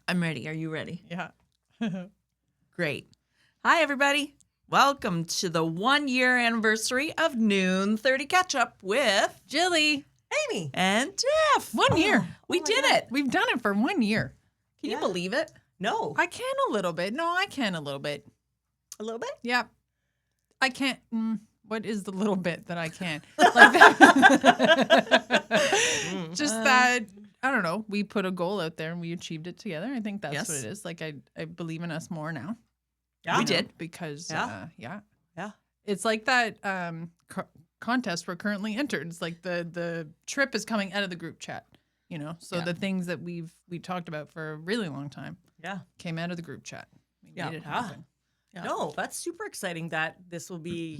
I'm ready. Are you ready? Yeah. Great. Hi, everybody. Welcome to the 1-year anniversary of Noon 30 Catch Up with Jilly. Amy. and Jeff. 1 year. We did it. We've done it for 1 year. Can you believe it? No. I can a little bit. No, I can a little bit. A little bit? Yeah. I can't. What is the little bit that I can? Like that. Just that, I don't know. We put a goal out there and we achieved it together. I think that's Yes. what it is. Like, I believe in us more now. Yeah. We did. Because, Yeah. It's like that contest we're currently entered. It's like the trip is coming out of the group chat, you know? So the things that we talked about for a really long time came out of the group chat. We made it happen. Yeah. No, that's super exciting that this will be,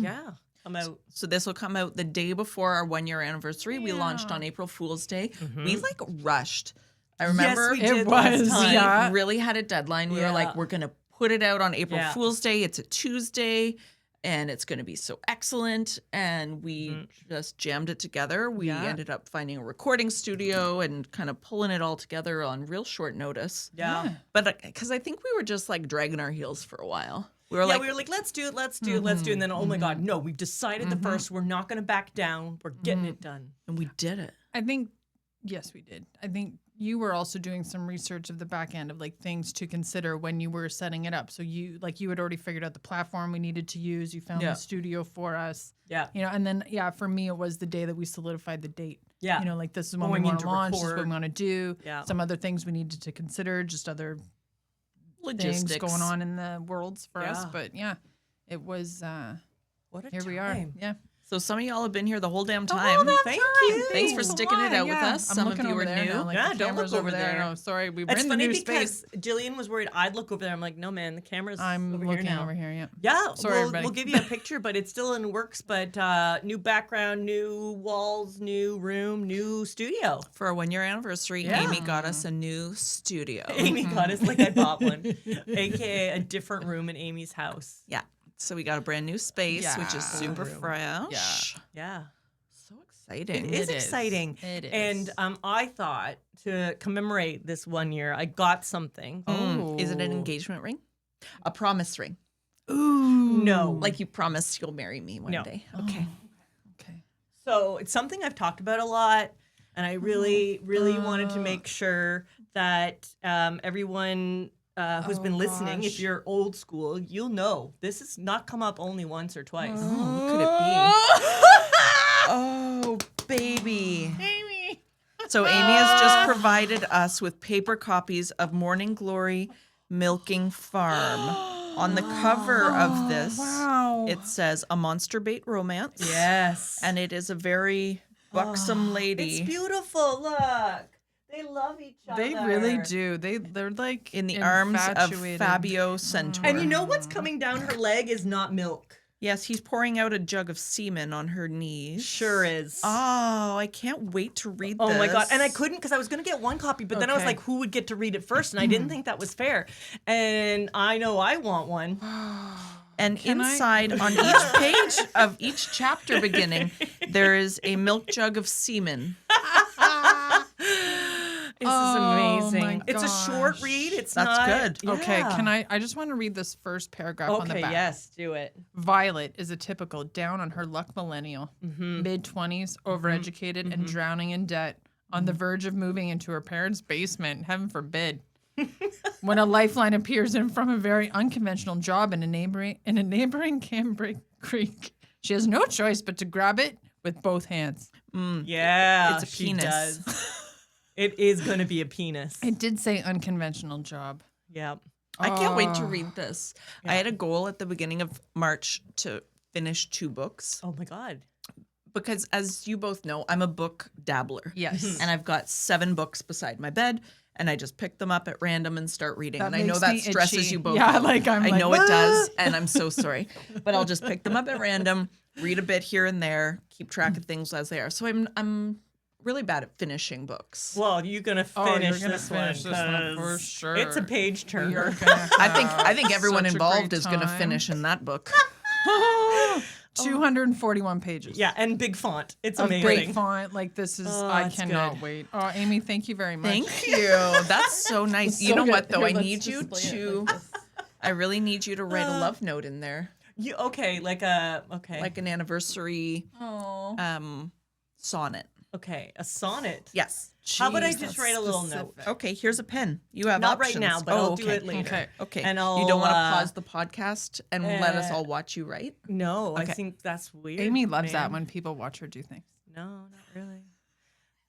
come out. So this will come out the day before our 1-year anniversary. We launched on April Fool's Day. We like rushed. I remember Yes, we did it last was, time. yeah. we really had a deadline. We were like, we're going to put it out on April Fool's Day. It's a Tuesday. And it's going to be so excellent. And we just jammed it together. We ended up finding a recording studio and kind of pulling it all together on real short notice. Yeah. But because I think we were just like dragging our heels for a while. We were We were like, let's do it. And then, oh my God, no, we've decided the first. We're not going to back down. We're getting it done. and we did it. I think, yes, we did. I think you were also doing some research of the back end of like things to consider when you were setting it up. So you had already figured out the platform we needed to use. You found the studio for us. Yeah. You know, and then, for me, it was the day that we solidified the date. Yeah. You know, like this is when we want to launch, this is what we want to do. Yeah. Some other things we needed to consider, just other Logistics things going on in the worlds for us. But it was, What a here time. we are. Yeah. So some of y'all have been here the whole damn time. Thank you. Thanks for sticking it out with us. I'm Some of looking you over were there new. now, like Yeah, the don't camera's look over over there. there. No, sorry, we were It's in the funny new because space. Jillian was worried I'd look over there. I'm like, no, man, the camera's I'm over looking here now. over here. Yeah. Yeah, Sorry, everybody. we'll give you a picture, but it's still in works. But new background, new walls, new room, new studio. For our 1-year anniversary, Amy got us a new studio. Amy got us like I bought one, aka a different room in Amy's house. Yeah. So we got a brand new space, which is super fresh. Yeah, So exciting. it is exciting. It is. And I thought to commemorate this 1 year, I got something. Is it an engagement ring? A promise ring. Ooh. No, Like you promise you'll marry me one day. Okay. Okay. So it's something I've talked about a lot, and I really, really wanted to make sure that everyone who's been listening, if you're old school, you'll know this has not come up only once or twice. Oh, who could it be? Oh, baby. Amy. So Amy has just provided us with paper copies of Morning Glory Milking Farm. On the cover of this, it says A Monster Bait Romance. Yes. And it is a very buxom lady. It's beautiful. Look. They love each other. They really do. They're like in the arms of infatuated. Fabio Centaur. And you know what's coming down her leg is not milk. Yes, he's pouring out a jug of semen on her knees. Sure is. Oh, I can't wait to read this. Oh my God. And I couldn't because I was going to get one copy, but then I was Okay. like, who would get to read it first? And I didn't think that was fair. And I know I want one. And inside on each page of each chapter beginning, there is a milk jug of semen. This is amazing. my It's a short gosh. read. It's That's not good. Okay, Yeah. I just want to read this first paragraph on the Okay, back. yes, do it. Violet is a typical down on her luck millennial, mid-20s, overeducated and drowning in debt, on the verge of moving into her parents' basement, heaven forbid. When a lifeline appears in from a very unconventional job in a neighboring Cambridge Creek, she has no choice but to grab it with both hands. Yeah, It's a she penis. does. It is going to be a penis. It did say unconventional job. Yeah. I can't wait to read this. I had a goal at the beginning of March to finish 2 books Oh my God. because, as you both know, I'm a book dabbler. Yes. And I've got 7 books beside my bed, and I just pick them up at random and start reading. That And I know makes that me stresses itchy. you both. Yeah, out. like I'm I like, know it does, and I'm so sorry. But I'll just pick them up at random, read a bit here and there, keep track of things as they are. So I'm really bad at finishing books. Well, you're going to Oh, finish you're gonna this finish one. this one 'cause for sure. It's a page You're turner. gonna I think have everyone such a involved great is going to time. finish in that book. 241 pages. Yeah, and big font. It's Of amazing. great font. Like this is, I it's cannot good. wait. Oh, Amy, thank you very much. Thank you. That's so nice. You So know good. what, though? Here, I let's need you display it to, like this. I really need you to write a love note in there. Okay, like Like an anniversary Oh. sonnet. Okay, a sonnet. Yes. How about I Jeez, just that's write a little specific. note? Okay, here's a pen. You have Not options. right now, but I'll do it later. Okay. Okay. And you don't want to I'll, pause the podcast and let us all watch you write? No, I Okay. think that's weird. Amy loves that man. when people watch her do things. No, not really.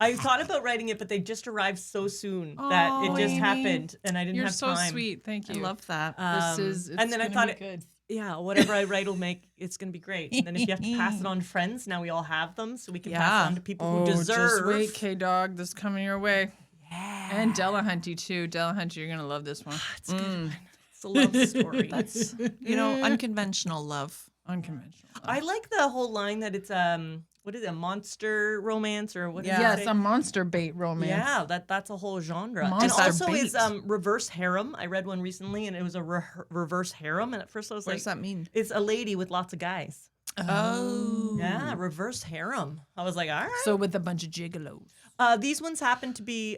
I thought about writing it, but they just arrived so soon that it just Amy. happened, and I didn't You're have so time. sweet. Thank I you. love that. It's and then I gonna thought be it, good. yeah, whatever I write will make it's gonna be great. And then if you have to pass it on to friends, now we all have them, so we can pass Yeah. it on to people who deserve. Just wait, K-Dog. This is coming your way. Yeah, And Delahunty, too. Delahunty, you're going to love this one. it's good. It's a love story. That's, unconventional love. Unconventional. I like the whole line that it's what is it, a monster romance or what? Yeah. Yes, a monster bait romance. Yeah, that's a whole genre. And Monster also bait. is reverse harem. I read one recently, and it was a reverse harem. And at first I was What like, does that mean? it's a lady with lots of guys. Oh. Yeah, reverse harem. I was like, all right. So with a bunch of gigolos. These ones happen to be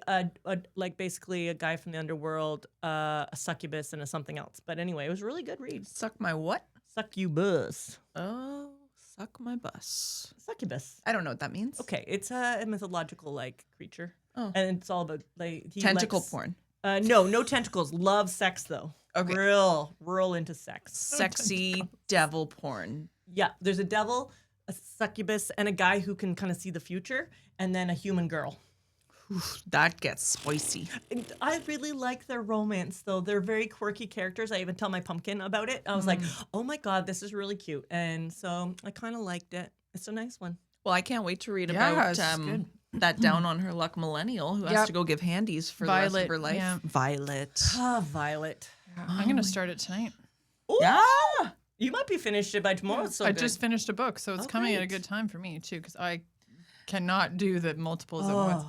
like basically a guy from the underworld, a succubus, and a something else. But anyway, it was a really good read. Suck my what? Succubus. Oh, suck my bus. Succubus. I don't know what that means. Okay, it's a mythological like creature, Oh. and it's all about like Tentacle likes- porn. No tentacles. Love sex though. Okay. Real into sex. Sexy devil porn. Yeah, there's a devil, a succubus, and a guy who can kind of see the future, and then a human girl. That gets spicy. And I really like their romance, though. They're very quirky characters. I even tell my pumpkin about it. I was like, oh my God, this is really cute. And so I kind of liked it. It's a nice one. Well, I can't wait to read Yeah, about it's good. that down on her luck millennial who has Yep. to go give handies for the rest Violet, of her life. yeah. Violet. Ah, Violet. I'm going to start it tonight. Ooh, Yeah. You might be finished it by tomorrow. It's so I good. just finished a book, so it's coming at a great. good time for me, too, because I cannot do the multiples at once.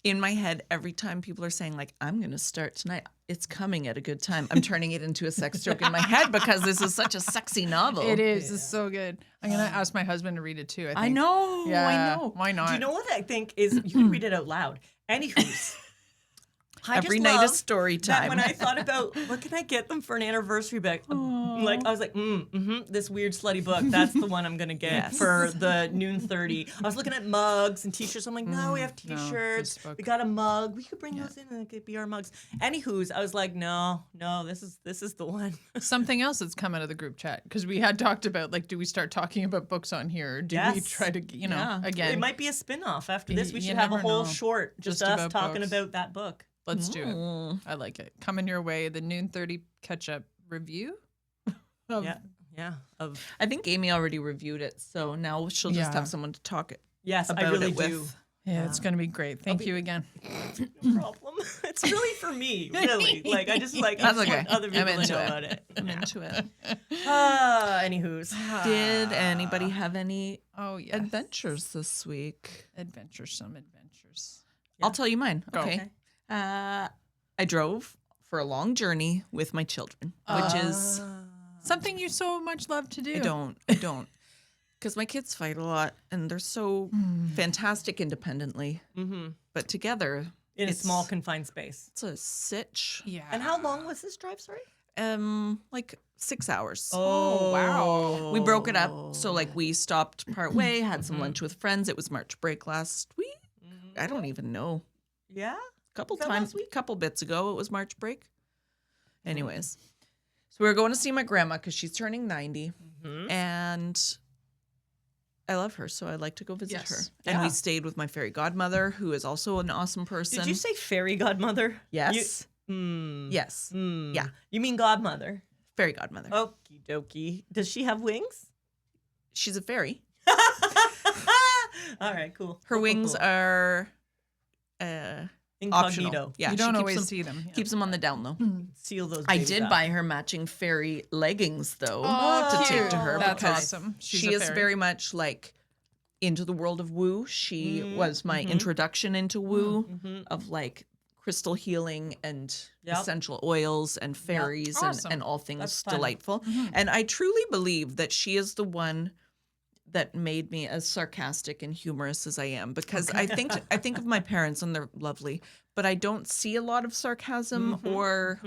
In my head, every time people are saying, like, I'm going to start tonight, it's coming at a good time. I'm turning it into a sex joke in my head because this is such a sexy novel. It is. It's so good. I'm going to ask my husband to read it, too, I think. I know. Yeah, I know. Why not? Do you know what I think is? You can read it out loud. Anywho's. I Every just night love is story that time. when I thought about what can I get them for an anniversary book, like I was like, this weird slutty book. That's the one I'm gonna get Yes. for the noon 30. I was looking at mugs and t-shirts. I'm like, no, we have no, t-shirts. this book. We got a mug. We could bring those in and it could be our mugs. Anywho's, I was like, no, this is the one. Something else that's come out of the group chat, because we had talked about, like, do we start talking about books on here? Or do we Yes. try to, Yeah. again, It might be a spin-off after this. We You should have a never whole know. short just Just us about talking books. about that book. let's do it. I like it. Coming your way, the noon 30 catch-up review. of- Yeah. I think Amy already reviewed it, so now she'll just Yeah. have someone to talk Yes, I about really it with. do. Yeah, it's going to be great. Thank you again. No problem. It's really for me, really. Like I just I That's just okay. want other I'm people to into know it. about it. I'm into it. Anywho's. Did anybody have any Oh, yeah. adventures this week? Some adventures. I'll tell you mine. Go. Okay. I drove for a long journey with my children, which is Something you so much love to do. I don't, because my kids fight a lot and they're so fantastic independently, but together in a it's- small confined space. it's a sitch. Yeah. And how long was this drive? Sorry. Like 6 hours. Oh wow. We broke it up. So like we stopped part way, had some lunch with friends. It was March break last week. I don't even know. Yeah. Couple Was that times, last week? couple bits ago, it was March break. Anyways, so we were going to see my grandma because she's turning 90, and I love her, so I'd like to go visit Yes. her. And we Yeah. stayed with my fairy godmother, who is also an awesome person. Did you say fairy godmother? Yes? You, Yes, Yeah. You mean godmother? fairy godmother. Okie dokie. Does she have wings? She's a fairy. All right. Cool. Her Cool, wings cool. are incognito. optional. Yeah, You she don't keeps always them, see them. Yeah. keeps them on the down low. Seal those. I babies did up. buy her matching fairy leggings though Oh, to take cute. to her That's because awesome. She's she a is fairy. very much like into the world of woo. She was my introduction into woo of like crystal healing and Yep. essential oils and fairies Awesome. and all things That's fun. delightful. And I truly believe that she is the one that made me as sarcastic and humorous as I am, because I think of my parents and they're lovely, but I don't see a lot of sarcasm or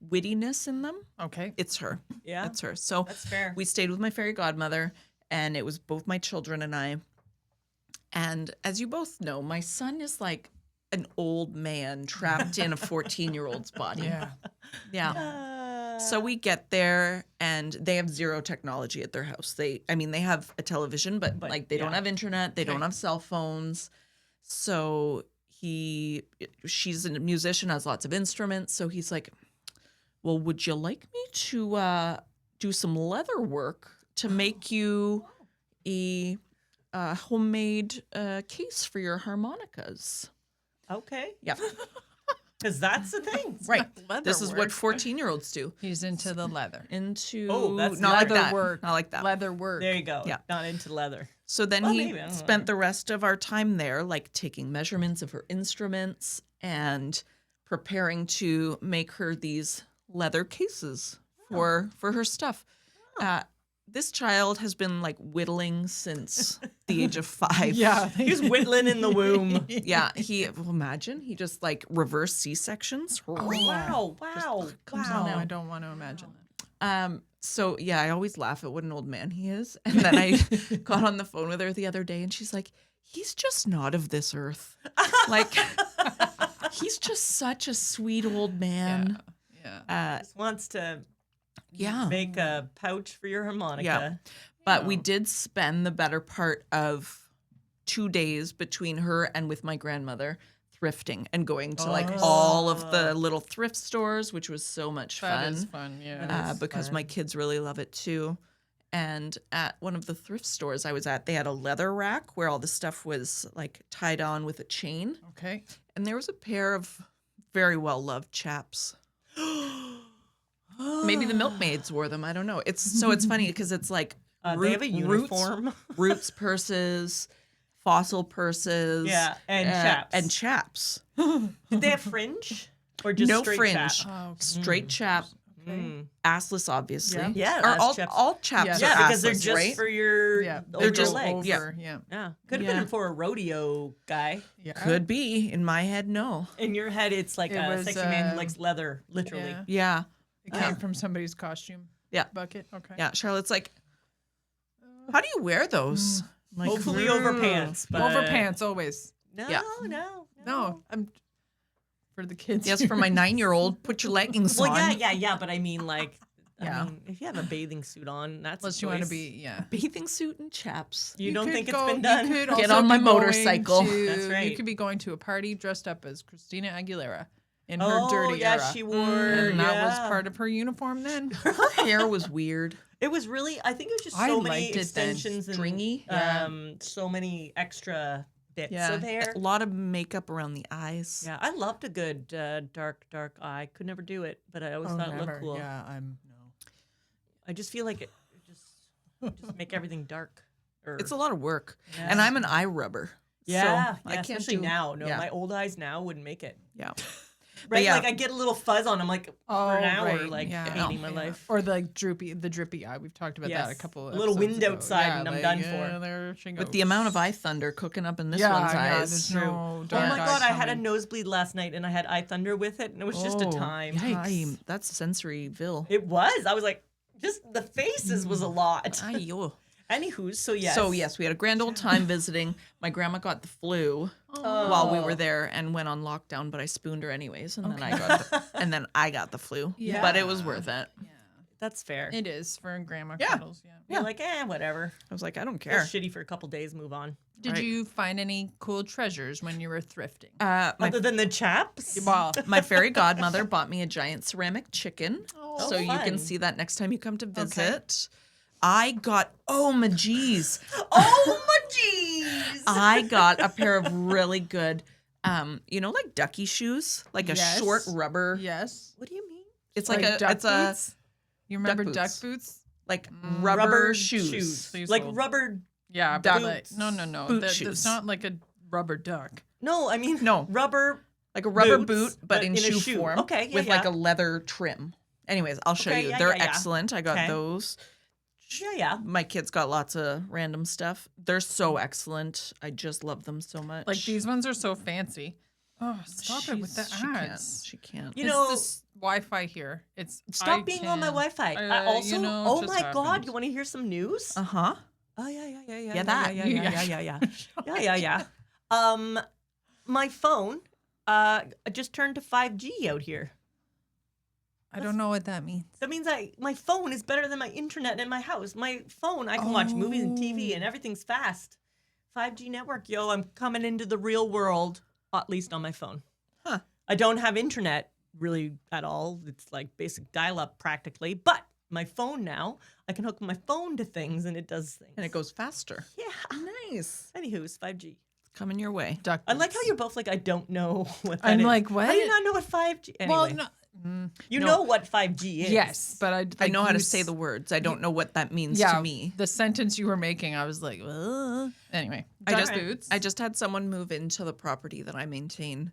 wittiness in them. Okay. It's her. Yeah. It's her. So That's fair. we stayed with my fairy godmother, and it was both my children and I. And as you both know, my son is like an old man trapped in a 14-year-old's body. Yeah. Yeah. So we get there, and they have zero technology at their house. They have a television, but like they don't have internet. They don't have cell phones. So she's a musician, has lots of instruments. So he's like, well, would you like me to do some leather work to make you a homemade case for your harmonicas? Okay. Yeah. Because that's the thing. Right. Leather This is what work. 14-year-olds do. He's into the leather. That's not like leather that. work. Not like that. Leather work. There you go. Yeah. Not into leather. So then Well, he maybe, I don't know. spent the rest of our time there, like taking measurements of her instruments and preparing to make her these leather cases for her stuff. This child has been like whittling since the age of 5. Yeah. He was whittling in the womb. Yeah. Imagine he just like reverse C-sections. Wow. Wow. comes No, on out. I don't want to imagine that. So yeah, I always laugh at what an old man he is. And then I got on the phone with her the other day, and she's like, he's just not of this earth. Like, he's just such a sweet old man. Yeah. Just wants to Yeah. make a pouch for your harmonica. Yeah. But we did spend the better part of 2 days between her and with my grandmother thrifting and going to like all of the little thrift stores, which was so much That fun. is fun. Yeah. Because my kids really love it too. And at one of the thrift stores I was at, they had a leather rack where all the stuff was like tied on with a chain. Okay. And there was a pair of very well-loved chaps. Maybe the milkmaids wore them. I don't know. It's funny because it's like They have a uniform. roots purses, fossil purses. Yeah, and chaps. And chaps. Did they have fringe? Or just No straight fringe. chap? Oh, Straight chap. Mm. Obviously. Yeah, Or that's all, chaps. all chaps Yeah. are Yeah, because they're assless, just right? for your yeah. over They're your just legs. over. Yeah. Yeah. Could have Yeah. been for a rodeo guy. Yeah. Could be. In my head, no. In your head, it's like It a was, sexy man who likes leather, literally. Yeah. Yeah. It came from somebody's costume Yeah. bucket. Okay. Yeah. Charlotte's like, how do you wear those? I'm like, Hopefully over pants. But Over pants always. No, Yeah. No, I'm for the kids. yes, for my 9-year-old, put your leggings Well, on. yeah. But I mean, like, Yeah. if you have a bathing suit on, that's Unless a you want to choice. be, yeah. Bathing suit and chaps. You don't could think it's go- been done? You could Get also on my be going motorcycle. to- That's right. You could be going to a party dressed up as Christina Aguilera in her Oh, dirty yeah, era. she wore. And that was yeah. part of her uniform then. Her hair was weird. It was really. I think it was just I so many liked it then. extensions and Stringy. so many extra bits Yeah. of hair. A lot of makeup around the eyes. Yeah, I loved a good dark eye. Could never do it, but I always thought it looked cool. Yeah, I'm no. I just feel like it just make everything dark. Or, It's a lot of work. Yeah. And I'm an eye rubber. yeah, So I can't especially do, now. No, yeah. my old eyes now wouldn't make it. Yeah. Right, yeah. like I get a little fuzz on them, like for an hour, right, like yeah. hating my Yeah. life. Or the drippy eye. We've talked about that a Yes. couple A of little episodes wind ago. outside Yeah, and I'm like, done yeah, for. there she goes. With the amount of eye thunder cooking up in this yeah, one's yeah, eyes. there's True. no Oh dark my eye god, I had a coming. nosebleed last night and I had eye thunder with it, and it was just a Oh, time. Yikes. That's Sensoryville. It was. I was like, just the faces was a lot. Ay-yo. Anywho, so yes. So yes, we had a grand old time visiting. My grandma got the flu while we were there and went on lockdown, but I spooned her anyways, and then I got the flu. Yeah. But it was worth it. That's fair. It is for grandma Yeah. cuddles. Yeah. You're like, whatever. I was like, I don't Feel care. shitty for a couple days, move on. Did Right. you find any cool treasures when you were thrifting? My Other than the chaps? Well, my fairy godmother bought me a giant ceramic chicken, Oh, so you fun. can see that next time you come to visit. I got my geez. Oh my jeez! I got a pair of really good, like ducky shoes, like a Yes. short rubber. yes. What do you mean? It's Like like, duck it's a boots? You remember duck duck boots. boots? like rubber shoes. Please Like hold. rubber. Yeah, Duck but like, no. boot It's shoes. not like a rubber duck. No, I mean No. rubber. Like a rubber Boots, boot, but in a shoe form. Okay, yeah, with like yeah. a leather trim. Anyways, I'll show Okay, you. yeah, They're yeah, yeah. excellent. I got Okay. those. Yeah. My kids got lots of random stuff. They're so excellent. I just love them so much. Like these ones are so fancy. Oh, stop it with the ads. She can't. You It's know, this Wi-Fi here. stop being on my Wi-Fi. I also, you know, oh just my God, happened. you want to hear some news? Uh-huh. Oh yeah. Yeah, that. Yeah. My phone just turned to 5G out here. I don't know what that means. That means my phone is better than my internet in my house. My phone, I can watch movies and TV and everything's fast. 5G network, yo, I'm coming into the real world, at least on my phone. Huh. I don't have internet really at all. It's like basic dial-up practically, but my phone now, I can hook my phone to things and it does things. And it goes faster. Yeah. Nice. Anywho, it's 5G. Coming your way. Duck I like boots. how you're both like, I don't know what that I'm is. like, what? How do you not know what 5G? Anyway, Well, no. you know what 5G is. Yes, but I know how to say the words. I don't know what that means to me. The sentence you were making, I was like, anyway. I Boots. just had someone move into the property that I maintain,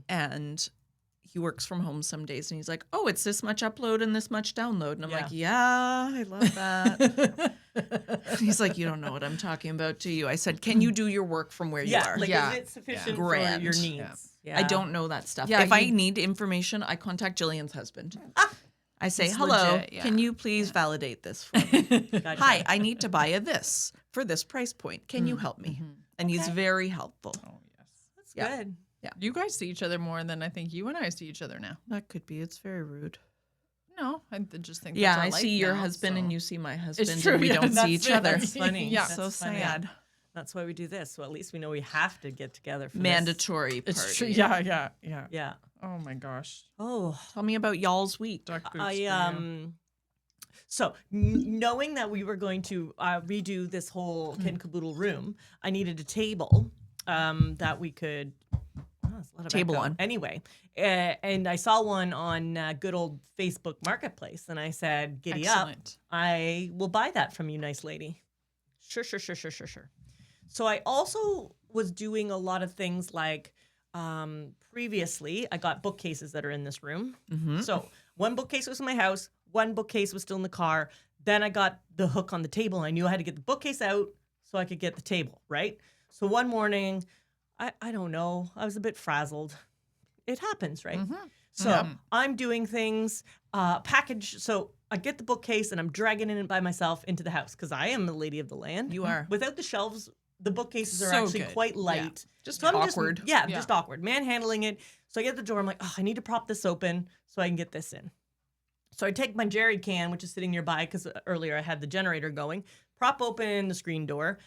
and he works from home some days, and he's like, "Oh, it's this much upload and this much download," and I'm like, "Yeah, I love that." He's like, "You don't know what I'm talking about, do you?" I said, "Can you do your work from where you are?" Like, Yeah. is it sufficient Grand. for your needs? Yeah. I don't know that stuff. Yeah, if I need information, I contact Jillian's husband. I say, It's "Hello, legit, yeah. can you please validate this for me? Gotcha. Hi, I need to buy a this for this price point. Can you help me?" And he's very helpful. Oh, yes. That's Yeah. good. You guys see each other more than I think you and I see each other now. That could be. It's very rude. No, I just think Yeah, that's our I life see your now, husband so. and you see my husband, true, and we yeah, don't that's see each it. other. That's funny. Yeah. That's So funny. sad. That's why we do this. So at least we know we have to get together for Mandatory party. It's true. Yeah. this. Yeah. Oh my gosh. Oh, Tell me about y'all's week. Duck boots. I for you. So knowing that we were going to redo this whole Ken Caboodle room, I needed a table that we could that's a lot of Table echo. on. Anyway, and I saw one on good old Facebook Marketplace, and I said, "Giddy Excellent. up! I will buy that from you, nice lady." Sure. So I also was doing a lot of things like previously I got bookcases that are in this room. So one bookcase was in my house, one bookcase was still in the car. Then I got the hook on the table. I knew I had to get the bookcase out so I could get the table, right? So one morning, I don't know, I was a bit frazzled. It happens, right? So I'm doing things, package. So I get the bookcase and I'm dragging it by myself into the house because I am the lady of the land. You are. Without the shelves, the bookcases are So actually good. quite light. Just I'm awkward. Just awkward. Manhandling it. So I get the door. I'm like, oh, I need to prop this open so I can get this in. So I take my Jerry can, which is sitting nearby because earlier I had the generator going, prop open the screen door,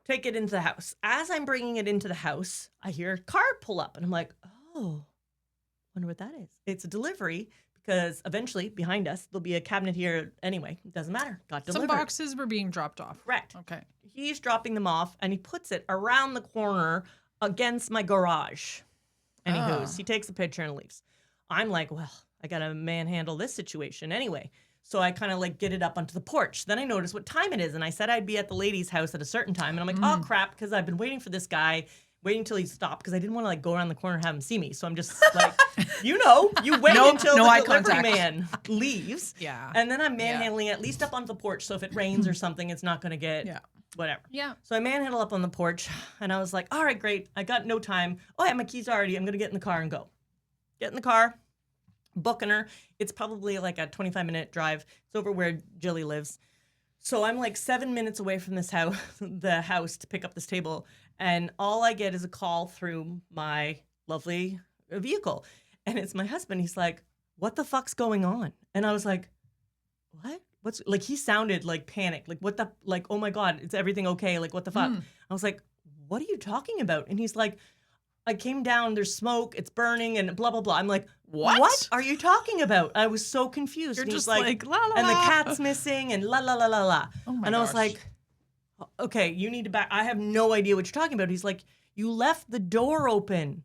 take it into the house. As I'm bringing it into the house, I hear a car pull up and I'm like, oh, wonder what that is. It's a delivery because eventually behind us, there'll be a cabinet here anyway. It doesn't matter. Got delivered. Some boxes were being dropped off. Correct. Okay. He's dropping them off and he puts it around the corner against my garage. And he goes, he takes a picture and leaves. I'm like, well, I got to manhandle this situation anyway. So I kind of like get it up onto the porch. Then I notice what time it is. And I said I'd be at the lady's house at a certain time. And I'm like, oh, crap, because I've been waiting for this guy, waiting till he stopped because I didn't want to like go around the corner and have him see me. So I'm just like, you wait until no the eye delivery contact. man leaves. Yeah. And then I'm manhandling it at least up onto the porch. So if it rains or something, it's not going to get whatever. Yeah. So I manhandle up on the porch and I was like, all right, great. I got no time. Oh, I have my keys already. I'm going to get in the car and go. Get in the car, booking her. It's probably like a 25-minute drive. It's over where Jilly lives. So I'm like 7 minutes away from this house, the house to pick up this table. And all I get is a call through my lovely vehicle. And it's my husband. He's like, what the fuck's going on? And I was like, what? What's like, he sounded like panicked. Like, what the, like, oh my God, is everything okay? Like, what the fuck? I was like, what are you talking about? And he's like, I came down, there's smoke, it's burning, and blah, blah, blah. I'm like, what are you talking about? I was so confused. You're And he's just like, la, la, and the la. cat's missing, and la, la, la, la, la. Oh my and I was gosh. like, okay, you need to back. I have no idea what you're talking about. He's like, you left the door open.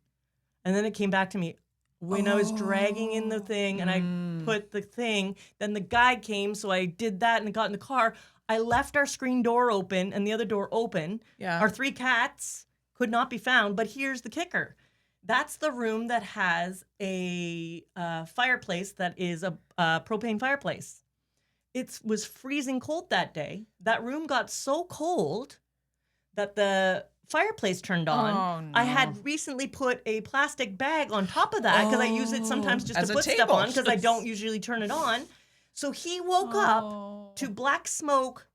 And then it came back to me. When I was dragging in the thing and I put the thing, then the guy came, so I did that and got in the car. I left our screen door open and the other door open. Yeah. Our 3 cats could not be found, but here's the kicker. That's the room that has a fireplace that is a propane fireplace. it was freezing cold that day. That room got so cold that the fireplace turned on. Oh, no. I had recently put a plastic bag on top of that because I use it sometimes just as to a put stuff table. on because I don't usually turn it on. So he woke up to black smoke,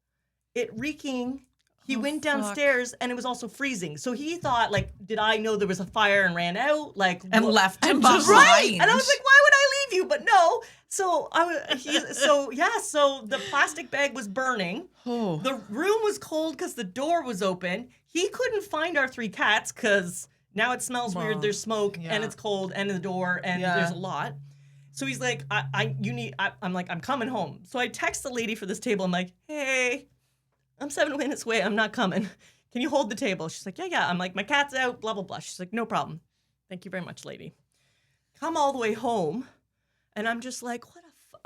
it reeking. He went downstairs and it was also freezing. So he thought, like, did I know there was a fire and ran out? Like, And left him behind. Right. And I was like, why would I leave you? But no. So so the plastic bag was burning. Oh. The room was cold because the door was open. He couldn't find our 3 cats because now it smells weird. There's smoke and it's cold and the door and there's a lot. So he's like, I'm like, I'm coming home. So I text the lady for this table. I'm like, hey, I'm 7 minutes away. I'm not coming. Can you hold the table? She's like, yeah. I'm like, my cat's out, blah, blah, blah. She's like, no problem. Thank you very much, lady. Come all the way home. And I'm just like,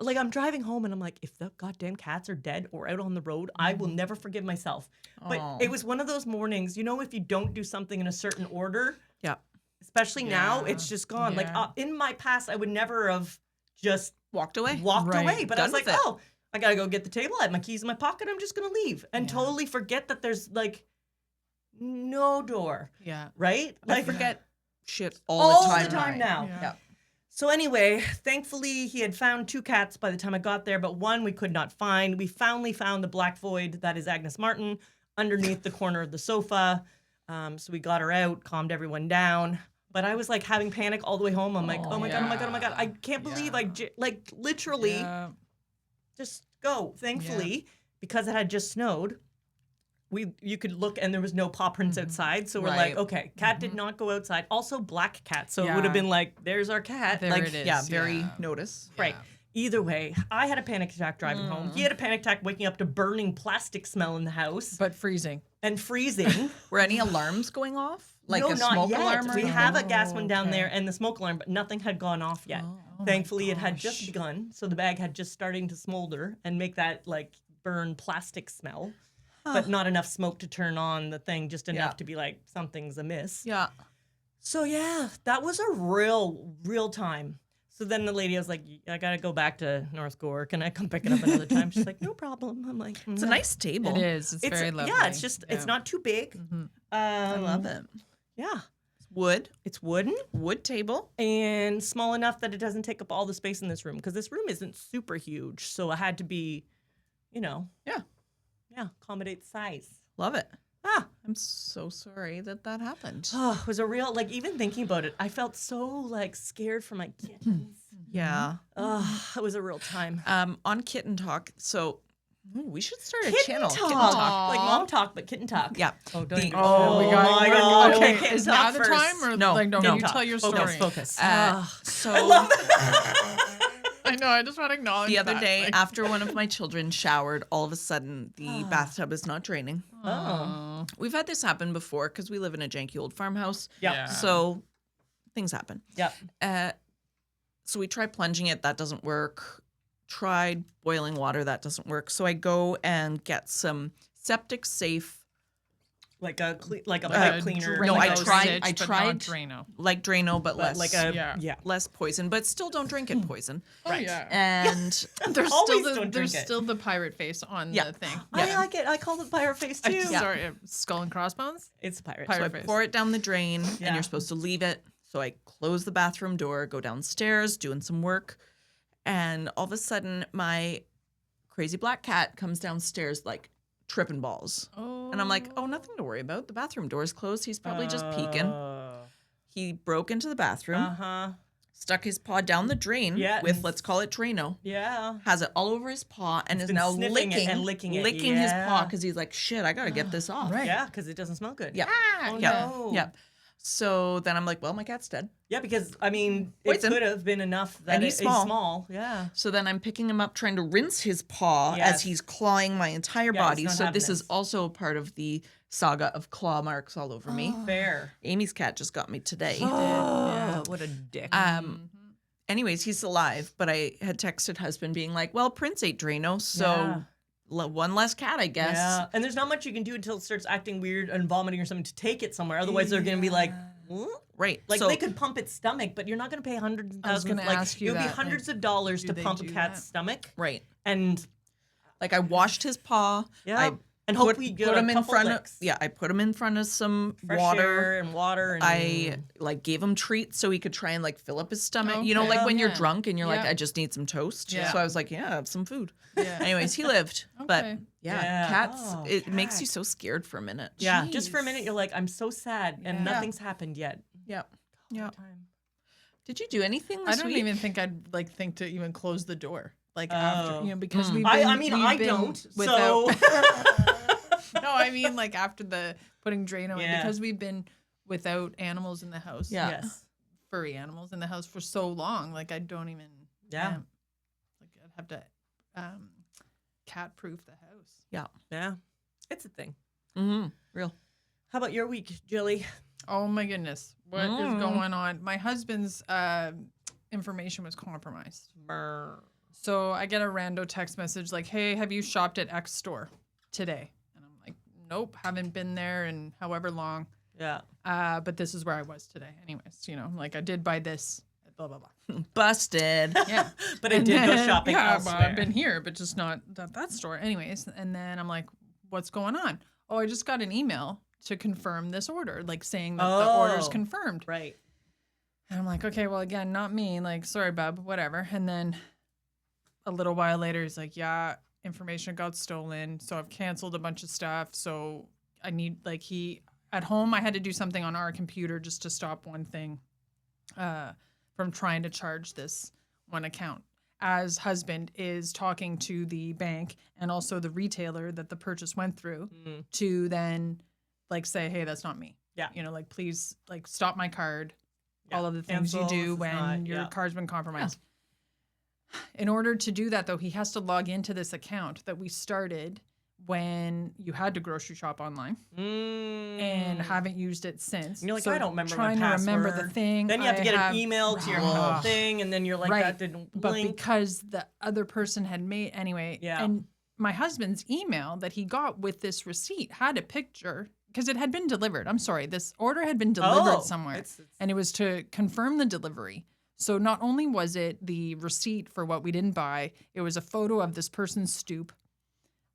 like, I'm driving home and I'm like, if the goddamn cats are dead or out on the road, I will never forgive myself. But it was one of those mornings, if you don't do something in a certain order, especially now, it's just gone. Yeah. Like, in my past, I would never have just Walked away. away. But I was like, with it. oh, I gotta go get the table. I have my keys in my pocket. I'm just gonna leave and totally forget that there's like no door. Yeah. Right? I Like forget shit all the time. the time now. Yeah. Yeah. So anyway, thankfully he had found 2 cats by the time I got there, but one we could not find. We finally found the black void that is Agnes Martin underneath the corner of the sofa. So we got her out, calmed everyone down. But I was like having panic all the way home. I'm like, oh my God, oh my God, oh my God. I can't believe like literally just go. Thankfully, because it had just snowed, you could look and there was no paw prints outside. So we're like, okay, cat did not go outside. Also black cat. So it would have been like, there's our cat. There like, it is. Yeah, very notice. Right. Either way, I had a panic attack driving home. He had a panic attack waking up to burning plastic smell in the house But freezing. and freezing. Were any alarms going off? Like no, a not smoke yet. alarm? We or have a anything? gas one down there and the smoke alarm, but nothing had gone off yet. Thankfully, it had just begun. So the bag had just starting to smolder and make that like burn plastic smell. But not enough smoke to turn on the thing, just enough to be like, something's amiss. Yeah. So yeah, that was a real time. So then the lady was like, I gotta go back to North Gore. Can I come pick it up another time? She's like, no problem. I'm like, It's a nice table. It is. It's very lovely. Yeah, it's just, it's not too big. I love it. Yeah. Wood. It's wooden. Wood table. And small enough that it doesn't take up all the space in this room. Because this room isn't super huge. So it had to be, accommodate the size. Love it. Ah. I'm so sorry that happened. Oh, it was a real, like, even thinking about it, I felt so, like, scared for my kittens. Yeah. Oh, it was a real time. On Kitten Talk, so we should start a Kitten channel. talk. Kitten Talk. Like mom talk, but kitten talk. Yeah. Oh, don't even. Oh, we got. my God. Okay, Kitten is talk now the first. time or No, like no? no. You tell your story. Focus. So I love that. I know. I just want to acknowledge the other that, day, like- after one of my children showered, all of a sudden the bathtub is not draining. Oh. We've had this happen before because we live in a janky old farmhouse. Yep. Yeah. So things happen. Yep. So we tried plunging it. That doesn't work. Tried boiling water. That doesn't work. So I go and get some septic safe, Like a pipe cleaner. No, I Drano tried- Sitch, I but tried- not Drano. like Drano, but less. Like a less poison, but still don't drink it poison. Oh, yeah. And There's Always still don't there's drink it. still the pirate face on Yeah. the thing. I like it. I call it pirate face too. Sorry, skull and crossbones. It's pirate. Pirate so I face. pour it down the drain, and Yeah. you're supposed to leave it. So I close the bathroom door, go downstairs, doing some work, and all of a sudden my crazy black cat comes downstairs like tripping balls. Oh. And I'm like, oh, nothing to worry about. The bathroom door is closed. He's probably just peeking. He broke into the bathroom, Uh-huh. stuck his paw down the drain Yeah. with, let's call it Drano, Yeah. has it all over his paw, and is been now sniffing it licking and licking it. his paw Yeah. because he's like, shit, I got to get this off. Right. Yeah, because it doesn't smell good. Yeah. Oh, yeah. no. Yeah. So then I'm like, well, my cat's dead. Yeah, because, I mean, Poison. it could have been enough that And he's it's small. small. Yeah. So then I'm picking him up, trying to rinse his paw Yes. as he's clawing my entire Yeah, he's body. not So having this is this. also part of the saga of claw marks all over me. Fair. Amy's cat just got me today. Oh, what a dick. Anyways, he's alive, but I had texted husband being like, well, Prince ate Drano, so Yeah. one less cat, I guess. Yeah. And there's not much you can do until it starts acting weird and vomiting or something to take it somewhere. Otherwise, they're going to be like, "Huh?" Right. Like so, they could pump its stomach, but you're not going to pay hundreds of I was thousands. gonna Like ask you it would be that, hundreds like, of dollars do to they pump a do cat's that? stomach, right. and Like I washed his paw. Yeah. And put hopefully get him a in couple front licks. of I put him in front of some Fresh water. air and water. And I like gave him treats so he could try and like fill up his stomach. You know, Okay. like when you're Yeah. drunk and you're like, Yeah. I just need some toast. Yeah. So I was like, yeah, have some food. Yeah. Anyways, he lived. But Okay. yeah, cats, Oh, it makes you cats. so scared for a minute. Yeah, just for a Jeez. minute, you're like, I'm so sad, and Yeah. nothing's happened yet. Yeah. Yeah. Time. Did you do anything I this don't week? even think I'd like think to even close the door. Like Oh. after, because we've been, I mean, we've I been don't. without. So No, I mean like after the putting Drano in, Yeah. because we've been without animals in the house. Yeah. yes, Furry animals in the house for so long. Like I don't even. Yeah. Like I'd have to cat proof the house. yeah, it's a thing. Mm-hmm. Real. How about your week, Jilly? Oh my goodness. What is going on? My husband's information was compromised. So I get a rando text message like, hey, have you shopped at X store today? And I'm like, nope, haven't been there in however long. Yeah, But this is where I was today. Anyways, like I did buy this, blah, blah, blah. Busted. Yeah. but I did go shopping Yeah, elsewhere. well, I've been here, but just not that store. Anyways, and then I'm like, what's going on? Oh, I just got an email to confirm this order, like saying that the order's confirmed. Right. And I'm like, okay, well, again, not me. Like, sorry, bub, whatever. And then a little while later, he's like, yeah, information got stolen. So I've canceled a bunch of stuff. So I need, at home, I had to do something on our computer just to stop one thing from trying to charge this one account. As husband is talking to the bank and also the retailer that the purchase went through to then, say, hey, that's not me. Yeah. Please, stop my card. Yeah. All of the things Cancel, you this do is when not- your yeah. card's been compromised. In order to do that, though, he has to log into this account that we started when you had to grocery shop online and haven't used it since. And you're like, So I don't remember trying my to remember password. the thing. Then you have to get I an email to your Ugh. thing, and then you're like, Right. that didn't But link. because the other person had made anyway, Yeah. and my husband's email that he got with this receipt had a picture because it had been delivered. I'm sorry, this order had been delivered somewhere, it's- and it was to confirm the delivery. So not only was it the receipt for what we didn't buy, it was a photo of this person's stoop,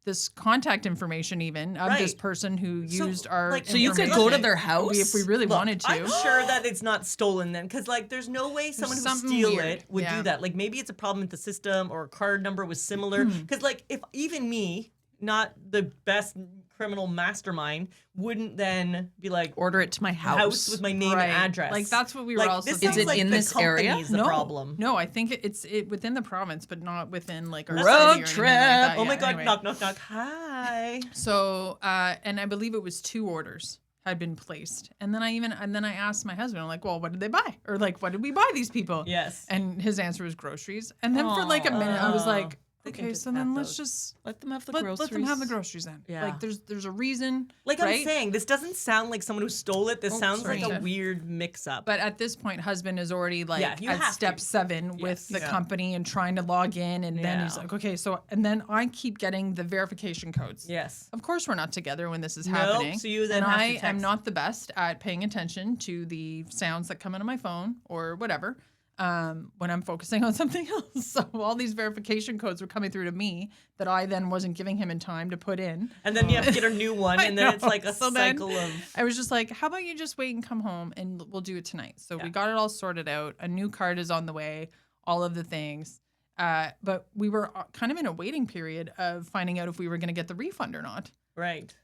this contact information even of this Right. person who So, used our. like, So you could go to their house? if we really Look, wanted to. I'm sure that it's not stolen then, because there's no way someone who something steal weird. it would Yeah. do that. Like maybe it's a problem with the system or a card number was similar. Because if even me, not the best criminal mastermind, wouldn't then be like Order it to my house. with my name Right. and address. Like, that's what we were also this thinking. sounds Is it like in the this area? company's the problem. No, I think it's within the province, but not within our Road city or anything like trip. that. Oh my Yeah, God! anyway. Knock, knock, knock. Hi. So, and I believe it was 2 orders had been placed, and then I asked my husband, I'm like, well, what did they buy, or what did we buy these people? Yes. And his answer was groceries, and then for a minute, I was like, They can okay, just so have then let's those. just Let them have the let groceries. them have the groceries then. Yeah. There's a reason, Like right? I'm saying, this doesn't sound like someone who stole it. This Oh, sounds sorry. like a weird mix-up. But at this point, husband is already Yeah, you at have step to. 7 with Yes. the Yeah. company and trying to log in. And then he's Yeah. like, okay, so, and then I keep getting the verification codes. Yes. Of course, we're not together when this is Nope, happening. so you then and have to I am text. not the best at paying attention to the sounds that come into my phone or whatever when I'm focusing on something else. So all these verification codes were coming through to me that I then wasn't giving him in time to put in. And then you have to get a new one, I and then it's know. like a So then cycle of. I was just like, how about you just wait and come home and we'll do it tonight. So Yeah. we got it all sorted out. A new card is on the way, all of the things. But we were kind of in a waiting period of finding out if we were going to get the refund or not. Right.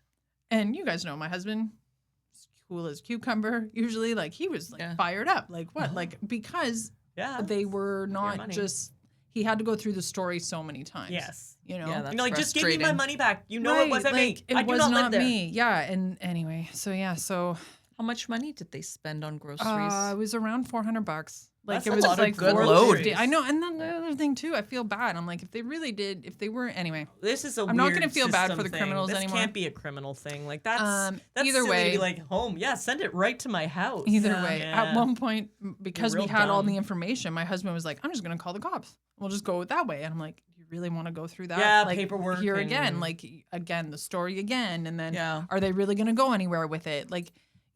And you guys know my husband, cool as cucumber, usually he was fired up. Like what? Because Yeah. they were not money. just, he had to go through the story so many times. Yes. You know? Yeah, that's You know, like, just give me my frustrating. money back. You know it wasn't me. It I do was not live not there. me. Yeah. And anyway, so How much money did they spend on groceries? it was around $400. That's It a was lot of like good $450. load. I know, and then the other thing too, I feel bad. I'm like, if they really did, if they were anyway. This is a I'm not weird gonna feel bad system for the thing. criminals this anymore. can't be a criminal thing. Like that's Either silly way- to be like home. Yeah, send it right to my house. Either Yeah. way, Yeah. at one point, because we real had all dumb. the information, my husband was like, "I'm just gonna call the cops. We'll just go that way." And I'm like, "You really want to go through that? Yeah, paperwork here again, and- again, the story again, and then Yeah. are they really gonna go anywhere with it?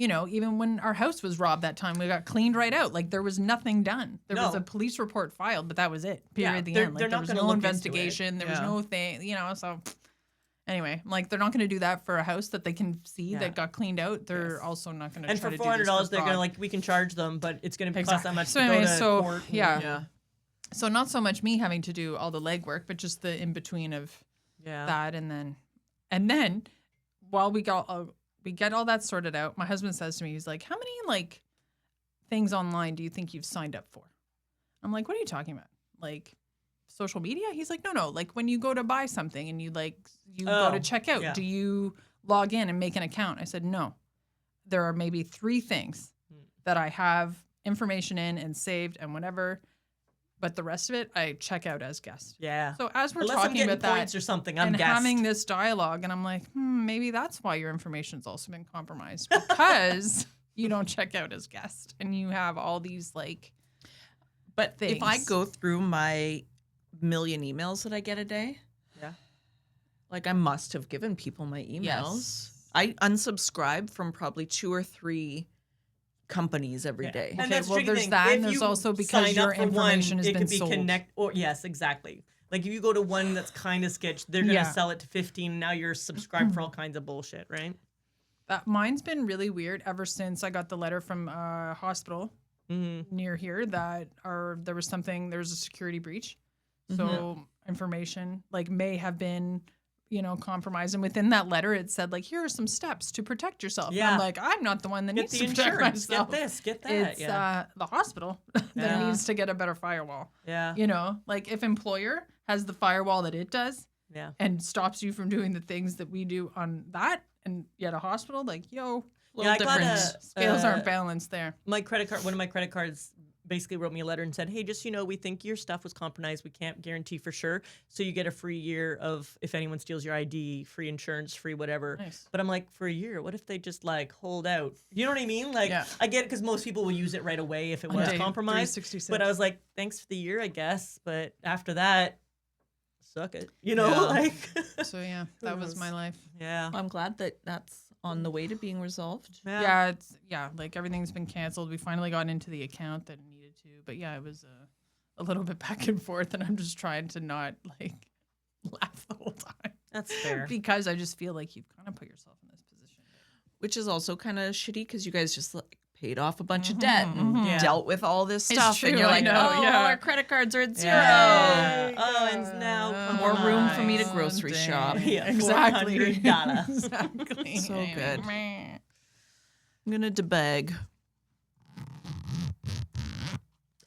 even when our house was robbed that time, we got cleaned right out. Like there was nothing done. There was No. a police report filed, but that was it. Period. At the they're- end. they're Like there not was gonna no look into it. investigation. There was Yeah. no thing. So anyway, I'm like they're not going to do that for a house that they can see that got cleaned out. They're also not going to. And try for to $400, do this for they're fraud. we can charge them, but it's gonna cost Exactly. that much So to go anyway, to so, court. yeah. Yeah. So not so much me having to do all the legwork, but just the in between of that, and then while we get all that sorted out, my husband says to me, he's like, "How many like things online do you think you've signed up for?" I'm like, "What are you talking about? Like social media?" He's like, "No, like when you go to buy something and you go to check out, do you log in and make an account?" I said, "No. There are maybe 3 things that I have information in and saved and whatever." But the rest of it, I check out as guest. Yeah. So as we're Unless I'm talking getting about points that or something, I'm and guest. having this dialogue, and I'm like, maybe that's why your information's also been compromised, because you don't check out as guest and you have all these But things. if I go through my million emails that I get a day, like I must have given people my emails. Yes. I unsubscribe from probably 2 or 3 companies every day. And Okay, that's well, tricky there's thing. that, If and there's you also because sign your up for information has it been could be sold. Yes, exactly. Like if you go to one that's kind of sketch, they're gonna sell it to 15. Now you're subscribed for all kinds of bullshit, right? Mine's been really weird ever since I got the letter from a hospital near here that there was a security breach. So information may have been, compromised. And within that letter, it said here are some steps to protect yourself. Yeah. And I'm like, I'm not the one that Get needs the to protect insurance. myself. Get this. Get that. It's the hospital that needs to get a better firewall. Yeah. If employer has the firewall that it does Yeah. and stops you from doing the things that we do on that, and yet a hospital, Little I got difference. scales aren't balanced there. my credit card. One of my credit cards basically wrote me a letter and said, "Hey, just we think your stuff was compromised. We can't guarantee for sure, so you get a free year of if anyone steals your ID, free insurance, free whatever." Nice. But I'm like, for a year, what if they just hold out? You know what I mean? Yeah. I get it because most people will use it right away if it was day compromised. 366. But I was like, thanks for the year, I guess. But after that, suck it. Yeah. So yeah, that was my life. Yeah. I'm glad that that's on the way to being resolved. Yeah, everything's been canceled. We finally got into the account that it needed to, but yeah, it was a little bit back and forth, and I'm just trying to not laugh the whole time. That's fair. Because I just feel like you've kind of put yourself in this position. Which is also kind of shitty because you guys just paid off a bunch of debt and Yeah. dealt with all this It's stuff. true, And you're I like, know, oh, yeah. our credit cards are at 0. Yeah. Oh, and now More room for me to Oh, grocery dang. shop. Yeah, Exactly. $400. Exactly. So good. Meh. I'm going to debag.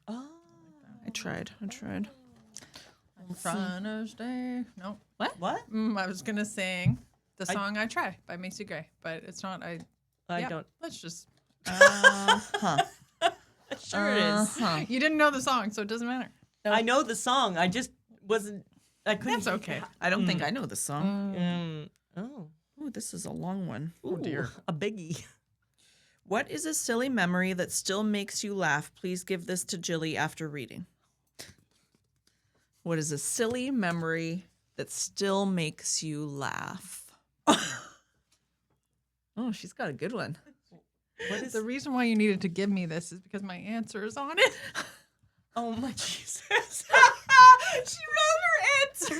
Oh. I tried. Father's Day. No. What? What? I was gonna sing the song "I Try" by Macy Gray, but it's not. I yeah, don't. Let's just. Sure it is. You didn't know the song, so it doesn't matter. I know the song. I just wasn't. I couldn't. That's okay. I don't think I know this song. Oh. Oh, this is a long one. Oh dear. A biggie. What is a silly memory that still makes you laugh? Please give this to Jilly after reading. What is a silly memory that still makes you laugh? Oh, she's got a good one. What is The reason why you needed to give me this is because my answer is on it. Oh my Jesus. She wrote her answer.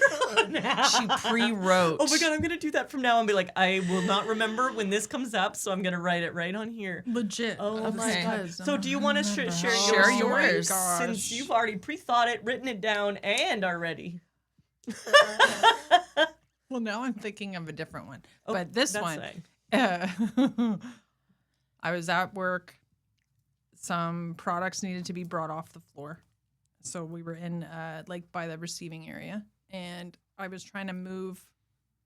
She pre-wrote. Oh my God, I'm going to do that from now on and be like, I will not remember when this comes up, so I'm going to write it right on here. Legit. Oh my Okay. God. So do you want to share Share your story? yours. Since you've already pre-thought it, written it down, and are ready. Well, now I'm thinking of a different one. Oh, But this that's one, fine. I was at work. Some products needed to be brought off the floor. So we were in by the receiving area, and I was trying to move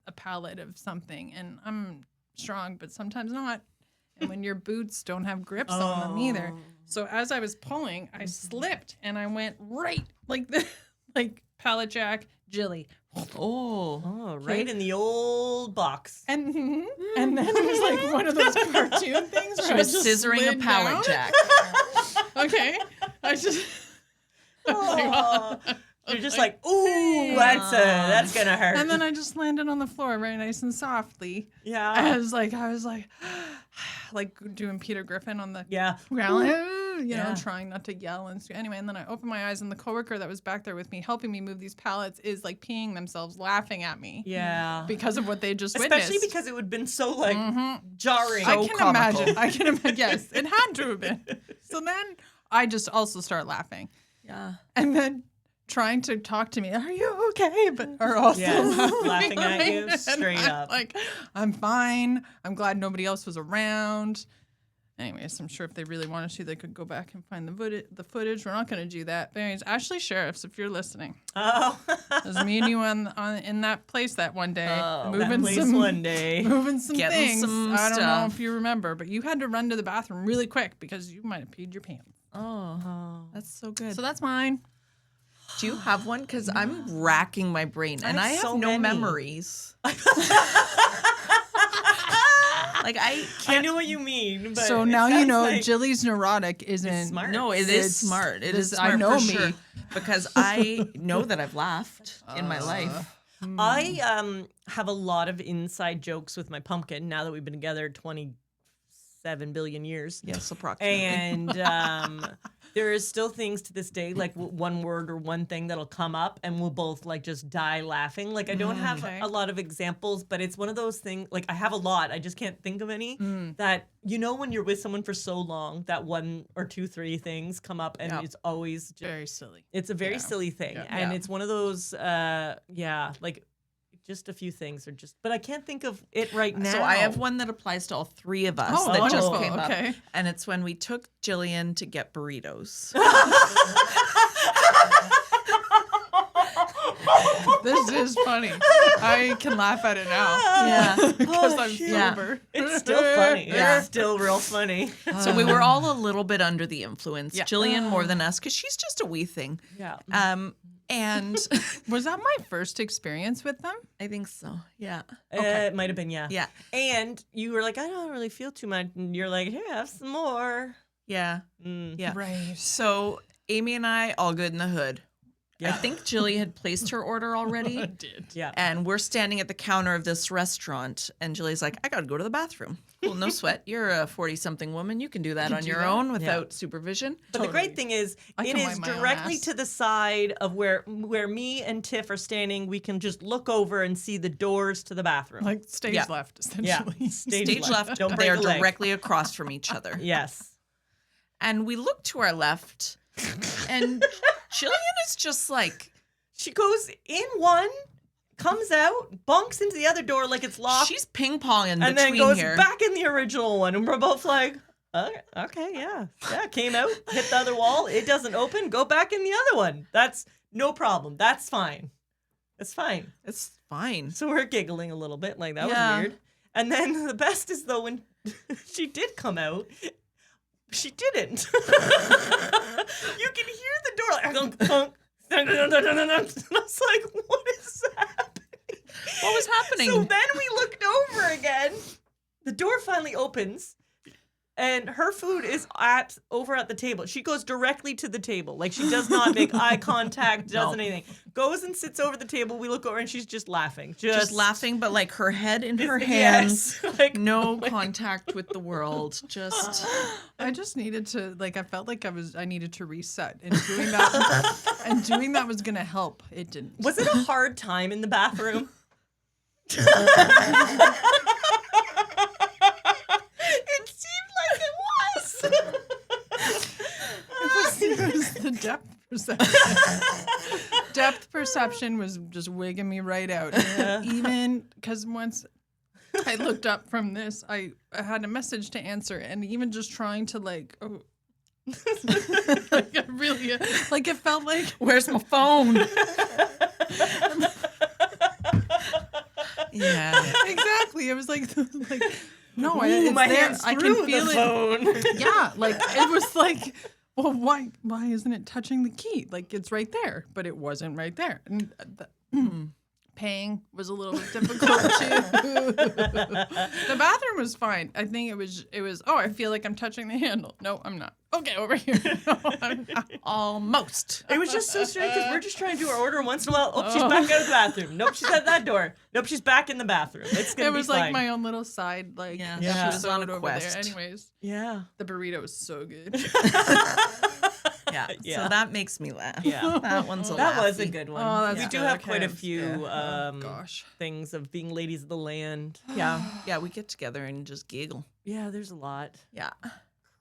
a pallet of something, and I'm strong, but sometimes not. And when your boots don't have grips on them either. So as I was pulling, I slipped and I went right like pallet jack, Jilly. Oh. Oh, right in the old box. And then it was like one of those cartoon things where She I was just scissoring a slid pallet down. jack. Okay. I just Oh, You're just like, ooh, that's gonna hurt. And then I just landed on the floor very nice and softly. Yeah. I was like, like doing Peter Griffin on the ground, you know, trying not to yell and anyway. And then I opened my eyes, and the coworker that was back there with me, helping me move these pallets, is like peeing themselves, laughing at me. Yeah. Because of what they just Especially witnessed. because it would have been so like jarring. I can imagine. Yes, it had to have been. So then I just also start laughing. Yeah. And then trying to talk to me, are you okay? But are also laughing at you straight up. Like, I'm fine. I'm glad nobody else was around. Anyways, I'm sure if they really wanted to, they could go back and find the footage. We're not going to do that. But anyways, Ashley Sheriffs, if you're listening. Oh. It was me and you in that place that one day. Moving some Getting things. some I don't know stuff. if you remember, but you had to run to the bathroom really quick because you might have peed your pants. Oh, that's so good. So that's mine. Do you have one? Because I'm racking my brain, and I have so no many. memories. Like I know what you mean. But so now you know Jilly's neurotic isn't smart. No, it is smart. It is smart I know for me. sure. Because I know that I've laughed in my life. I have a lot of inside jokes with my pumpkin now that we've been together 27 billion years. Yes, approximately. And there is still things to this day, like one word or one thing that'll come up and we'll both like just die laughing. Like I don't have a lot of examples, but it's one of those things, like I have a lot, I just can't think of any, that you know when you're with someone for so long that one or two, three things come up and it's always just, very silly. it's a very silly thing. Yeah. And it's one of those, like just a few things are just, but I can't think of it right now. So I have one that applies to all three of us Oh, that just wonderful. came Okay. up. And it's when we took Jillian to get burritos. This is funny. I can laugh at it now. Yeah. Because I'm shoot. sober. It's still funny. Yeah. It's still real funny. So we were all a little bit under the influence. Yeah. Jillian more than us because she's just a wee thing. Yeah. And Was that my first experience with them? I think so. Yeah. It might have been, yeah. Yeah. And you were like, I don't really feel too much. And you're like, here, have some more. Yeah. Mm. Yeah. Right. So Amy and I, all good in the hood. Yeah. I think Jilly had placed her order already. I did. Yeah. And we're standing at the counter of this restaurant, and Jilly's like, I got to go to the bathroom. Cool, no sweat. You're a 40-something woman. You can do that on your own without supervision. But the great thing is, I it can is wipe my own directly ass. to the side of where me and Tiff are standing. We can just look over and see the doors to the bathroom. Like stage Yeah. left, yeah. essentially. Stage left, Don't they break are a leg. directly across from each other. Yes. And we look to our left, and Jillian is just like, She goes in one, comes out, bunks into the other door like it's locked, she's ping-ponging and between then goes here. back in the original one. And we're both like, okay, yeah. Came out, hit the other wall. It doesn't open. Go back in the other one. That's no problem. That's fine. It's fine. It's fine. So we're giggling a little bit, like that Yeah. was weird. And then the best is though when she did come out, she didn't. You can hear the door like thunk, thunk. And I was like, what is happening? What was happening? So then we looked over again. The door finally opens. And her food is over at the table. She goes directly to the table. Like she does not make eye contact, doesn't anything. Goes and sits over the table. We look over and she's just laughing. Just laughing, but like her head in her hands. Yes. Like, No contact with the world. Just I just needed to, like, I felt like I needed to reset. And doing that was going to help. It didn't. was it a hard time in the bathroom? It seemed like it was. It was the depth perception. Depth perception was just wigging me right out. Even because once I looked up from this, I had a message to answer, and even just trying to like I really like it felt like where's my phone? Yeah. exactly. It was like no, Ooh, it's my there. hands I through can feel the it. phone. Yeah, like it was like, well, why isn't it touching the key? Like it's right there, but it wasn't right there. And paying was a little bit difficult too. The bathroom was fine. I think it was. Oh, I feel like I'm touching the handle. No, I'm not. Okay, over here. No, I'm not. Almost. It was just so strange because we're just trying to do our order, and once in a while, oh, she's back out of the bathroom. Nope, she's at that door. Nope, she's back in the bathroom. It's gonna It be was fine. like my own little side, like Yeah, she was on a episode over quest. there. Anyways, Yeah. the burrito was so good. Yeah. Yeah. So that makes me laugh. Yeah. That one's a That was a laughy. good one. Oh, that's we do good. have Okay, quite a that's few good. Gosh. things of being ladies of the land. Yeah. Yeah, we get together and just giggle. Yeah, there's a lot. Yeah.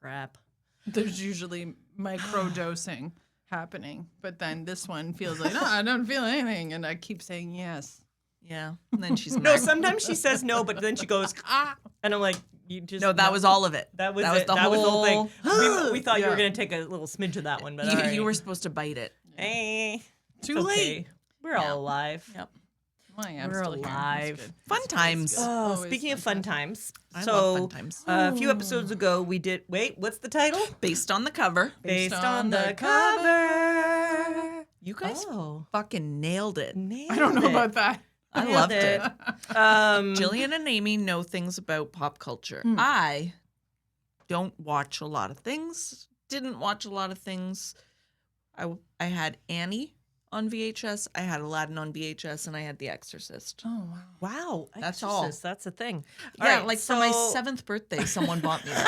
Crap. There's usually micro dosing happening, but then this one feels like, no, I don't feel anything, and I keep saying yes. Yeah. And then she's No, mad. sometimes she says no, but then she goes, and I'm like, you just. No, that was all of it. That was it. the whole thing. We thought you Yeah. were going to take a little smidge of that one, but You, all right. you were supposed to bite it. Hey. Too It's late. okay. We're all alive. Yep. Well, yeah, I'm We're still here. That's alive. good. Fun times. good. Oh, Always speaking of fun times. I so, love fun times. a few episodes ago, we did. Wait, what's the title? Based on the cover. Based on the cover. You guys Oh, fucking nailed it. nailed I don't know it. about that. I Nailed loved it. Jillian. Jillian and Amy know things about pop culture. I don't watch a lot of things. Didn't watch a lot of things. I had Annie on VHS. I had Aladdin on VHS, and I had The Exorcist. Oh, wow. Wow, That's all. Exorcist, That's a thing. Yeah, All right, like for my so- 7th birthday, someone bought me that.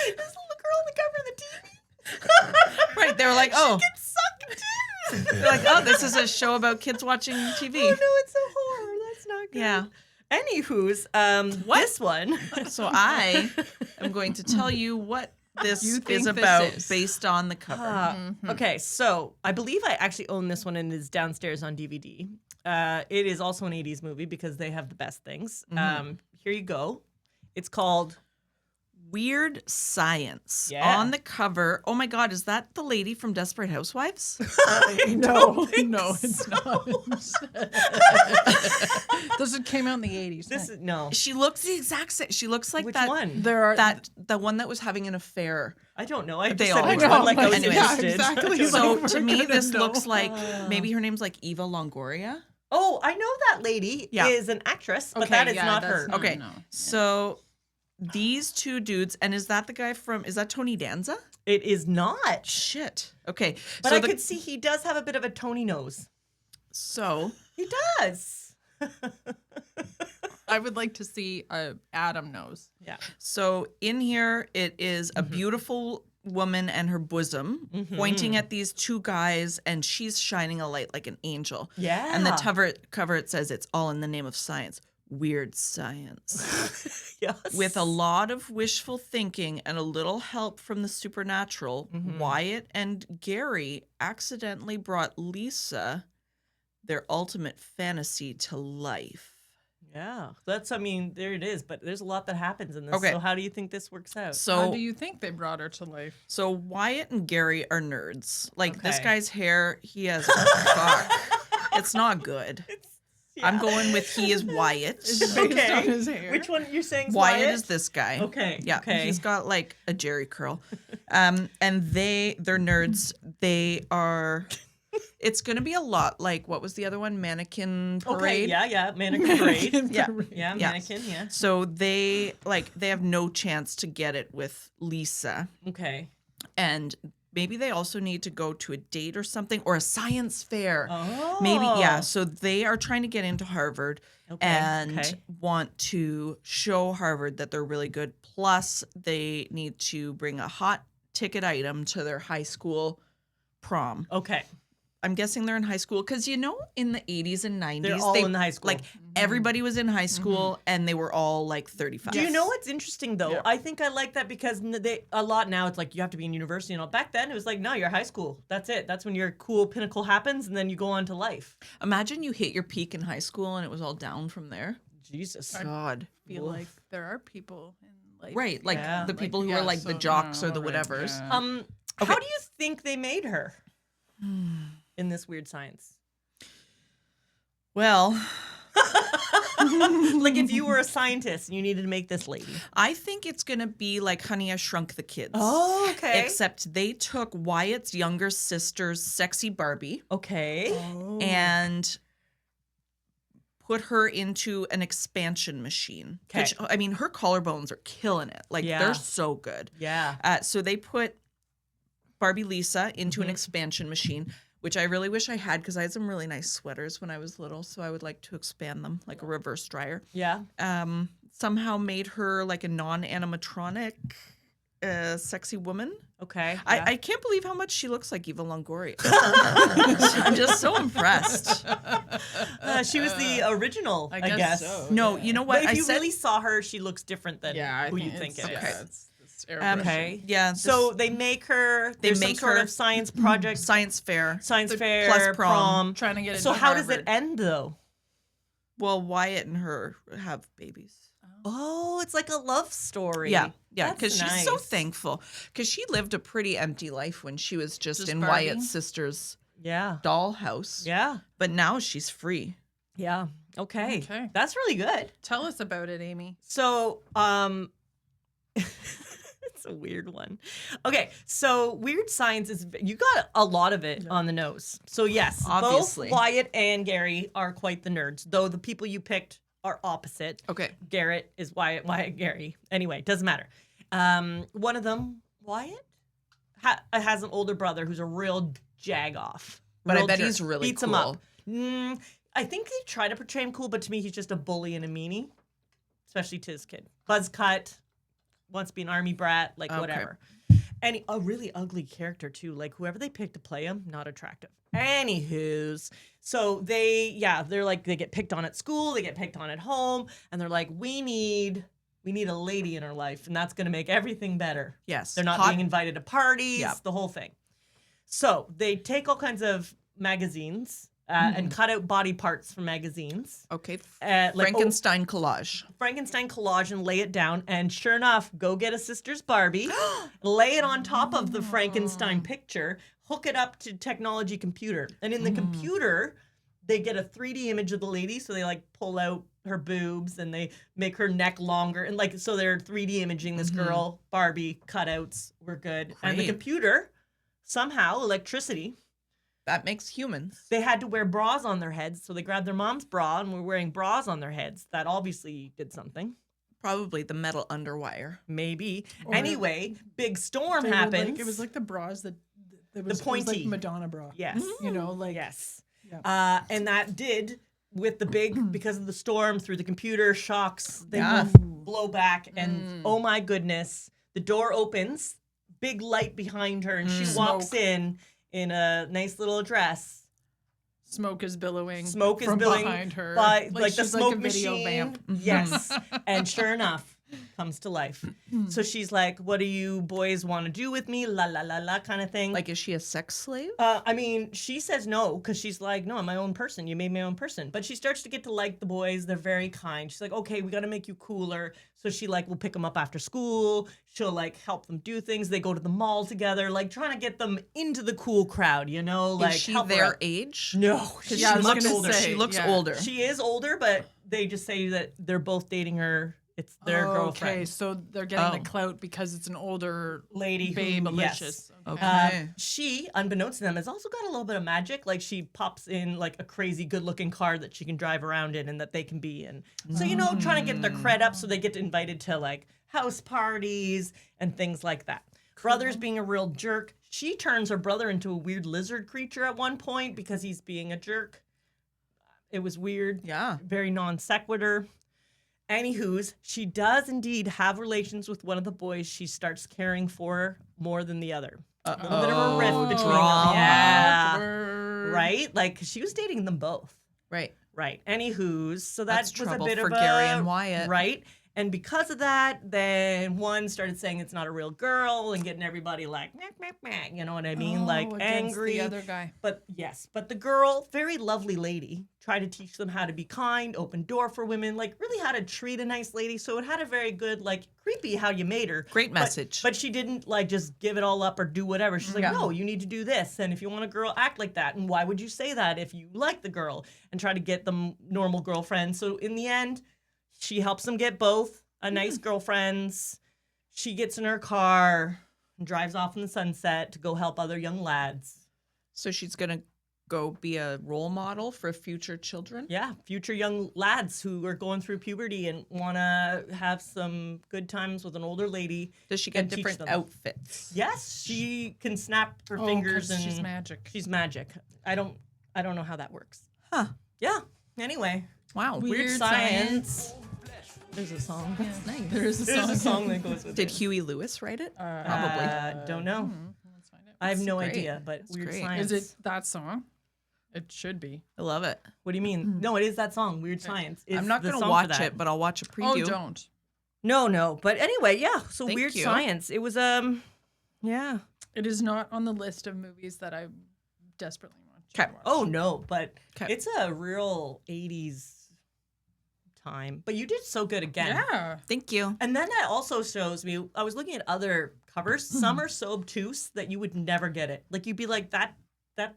This little girl on the cover of the TV. Right, they were like, oh. She gets sucked too. They're like, oh, this is a show about kids watching TV. Oh no, it's a horror. That's not good. Yeah. Anywho's, this one. So I am going to tell you what this You think is this about is. based on the cover. Okay, so I believe I actually own this one and it's downstairs on DVD. It is also an 80s movie because they have the best things. Here you go. It's called Weird Science. Yeah. On the cover. Oh my God, is that the lady from Desperate Housewives? No, it's not. This came out in the 80s. this. Is, no, She looks the exact same. She looks like which that. one? There are The one that was having an affair. I don't know. I They just said all which are. one like I was Anyways. interested. Yeah, exactly. I don't So know. Like, to we're me, gonna this know. looks like maybe her name's like Eva Longoria. Oh, I know that lady Yeah. is an actress, but Okay, that is yeah, not that's her. not- Okay, no. so these two dudes, and is that the guy from? Is that Tony Danza? It is not. Shit. Okay, But so I could see he does have a bit of a Tony nose. so He does. I would like to see Adam knows. Yeah. So in here, it is a beautiful woman and her bosom pointing at these two guys, and she's shining a light like an angel. Yeah. And the cover it says it's all in the name of science. Weird science. Yes. With a lot of wishful thinking and a little help from the supernatural, Wyatt and Gary accidentally brought Lisa, their ultimate fantasy, to life. Yeah. That's, I mean, there it is, but there's a lot that happens in this. Okay. So how do you think this works out? How So do you think they brought her to life? So Wyatt and Gary are nerds. Like this Okay. guy's hair, he has fuck. It's not good. I'm going with he is Wyatt. Based on his hair. Which one you're saying? Wyatt is this guy. Okay, Yeah. okay. He's got like a Jerry curl. And they're nerds. They are it's gonna be a lot like what was the other one? Mannequin Parade. Okay, yeah, mannequin parade. Yeah. Yeah, Yeah. mannequin, yeah. So they have no chance to get it with Lisa. Okay. And maybe they also need to go to a date or something or a science fair. Oh. Maybe, yeah. So they are trying to get into Harvard and okay. want to show Harvard that they're really good. Plus, they need to bring a hot ticket item to their high school prom. Okay. I'm guessing they're in high school because, in the 80s and 90s, They're all in high school. Like, everybody was in high school and they were all like 35. Do you know what's interesting though? Yeah. I think I like that because a lot now it's like you have to be in university and all. Back then it was like, no, you're high school. That's it. That's when your cool pinnacle happens and then you go on to life. Imagine you hit your peak in high school and it was all down from there. Jesus. God. feel like there are people in life. Right, like Yeah. the people who yeah, are like the so- jocks or no, the right, whatevers. yeah. How do you think they made her in this weird science? Well, Like if you were a scientist and you needed to make this lady. I think it's going to be like Honey, I Shrunk the Kids. Oh, okay. Except they took Wyatt's younger sister's sexy Barbie Okay. and put her into an expansion machine. Okay. Which, I mean, her collarbones are killing it. Like, they're so good. Yeah. So they put Barbie Lisa into an expansion machine, which I really wish I had because I had some really nice sweaters when I was little. So I would like to expand them like a reverse dryer. Yeah. Somehow made her like a non-animatronic sexy woman. Okay. I can't believe how much she looks like Eva Longoria. I'm just so impressed. She was the original, I guess. so. No, you know what? But if I you said, really saw her, she looks different than who you think it is. okay. It's airbrushing. Okay. Yeah. So they make her. There's some sort of science project, science fair. science fair, plus prom. Trying to get into So how does Harvard. it end though? Well, Wyatt and her have babies. Oh, it's like a love story. Yeah, That's because she's so nice. thankful. Because she lived a pretty empty life when she was just in Barbie? Wyatt's sister's Yeah. dollhouse. Yeah. But now she's free. Yeah. Okay. Okay. That's really good. Tell us about it, Amy. So, it's a weird one. Okay, so weird science is you got a lot of it on the nose. So yes, Obviously. both Wyatt and Gary are quite the nerds, though the people you picked are opposite. Okay. Garrett is Wyatt, Gary. Anyway, doesn't matter. One of them, Wyatt, has an older brother who's a real jag-off. But I Real bet jerk. he's really Beats him cool. up. I think they try to portray him cool, but to me, he's just a bully and a meanie, especially to his kid. Buzz cut, wants to be an army brat, like Okay. whatever. And a really ugly character too. Like whoever they picked to play him, not attractive. Anywho's, so they're like they get picked on at school, they get picked on at home, and they're like, we need a lady in our life, and that's gonna make everything better. Yes. They're not Hot- being invited to parties, Yeah. the whole thing. So they take all kinds of magazines and cut out body parts from magazines. Okay. Like, Frankenstein collage. Frankenstein collage and lay it down, and sure enough, go get a sister's Barbie, lay it on top of the Frankenstein picture, hook it up to technology computer, and in the computer, they get a 3D image of the lady, so they like pull out her boobs and they make her neck longer, and like so they're 3D imaging this girl. Barbie cutouts were good, and the Great. computer somehow electricity. That makes humans. They had to wear bras on their heads, so they grabbed their mom's bra and were wearing bras on their heads. That obviously did something. Probably the metal underwire. Maybe. Or- Anyway, big storm They were happens. Like, it was like the bras that it was pointy. like Madonna bra. yes. You know, like Yes. Yeah. And that did with the big because of the storm through the computer shocks. They Yeah. both blow back, and oh my goodness, the door opens, big light behind her, and she walks Smoke. in a nice little dress. smoke is billowing. Smoke is from billowing behind her. by like the she's smoke like a video machine. vamp. Yes, and sure enough, comes to life. So she's like, "What do you boys want to do with me?" La la la la, kind of thing. Like, is she a sex slave? I mean, she says no because she's like, no, I'm my own person. You made my own person. But she starts to get to like the boys. They're very kind. She's like, okay, we got to make you cooler. So she like will pick them up after school. She'll like help them do things. They go to the mall together, like trying to get them into the cool crowd, you know? Like, is she help her their out. age? No, Because Yeah, I she was looks gonna older. say, She looks yeah. older. she is older, but they just say that they're both dating her. It's their girlfriend. Okay, so they're getting Oh. the clout because it's an older Lady who- babe, yes. malicious. Okay. She, unbeknownst to them, has also got a little bit of magic. Like she pops in like a crazy good-looking car that she can drive around in and that they can be in. So you know, trying to get their cred up so they get invited to like house parties and things like that. Brother's being a real jerk. She turns her brother into a weird lizard creature at one point because he's being a jerk. It was weird. Yeah. Very non sequitur. Anywho's, she does indeed have relations with one of the boys she starts caring for more than the other. A little bit of a rift between drama. them. Yeah. Awkward. Right? Like, 'cause she was dating them both. Right. Right. Anywho's, so that That's was a trouble bit for of Gary a, and Wyatt. Right? And because of that, then one started saying it's not a real girl and getting everybody like, meh, meh, meh, you know what I mean? Like against angry. The other guy. But yes, but the girl, very lovely lady, tried to teach them how to be kind, open door for women, like really how to treat a nice lady. So it had a very good, like creepy how you made her. Great message. But she didn't like just give it all up or do whatever. She's like, Yeah. no, you need to do this. And if you want a girl, act like that. And why would you say that if you like the girl? And try to get them normal girlfriends. So in the end, she helps them get both a nice girlfriends. She gets in her car and drives off in the sunset to go help other young lads. So she's going to go be a role model for future children. Yeah, future young lads who are going through puberty and want to have some good times with an older lady. Does she get and teach different them. outfits? Yes, she can snap her fingers 'cause and she's magic. She's magic. I don't know how that works. Huh. Yeah. Anyway, Wow. weird science. There's a song. That's nice. There's There's a song that goes with Did it. Huey Lewis write it? Probably. Don't know. Let's find it. I have no great. idea, but That's weird great. science. Is it that song? It should be. I love it. What do you mean? No, it is that song, Weird Science. It's I'm not the going to song for watch that. it, but I'll watch a Oh, preview. don't. No. But anyway, yeah. So Thank Weird you. Science. It was yeah. It is not on the list of movies that I desperately want to 'Kay. watch. Oh no, but 'Kay. it's a real 80s time. But you did so good again. Yeah. Thank you. And then that also shows me, I was looking at other covers. Some are so obtuse that you would never get it. Like, you'd be like, that's, at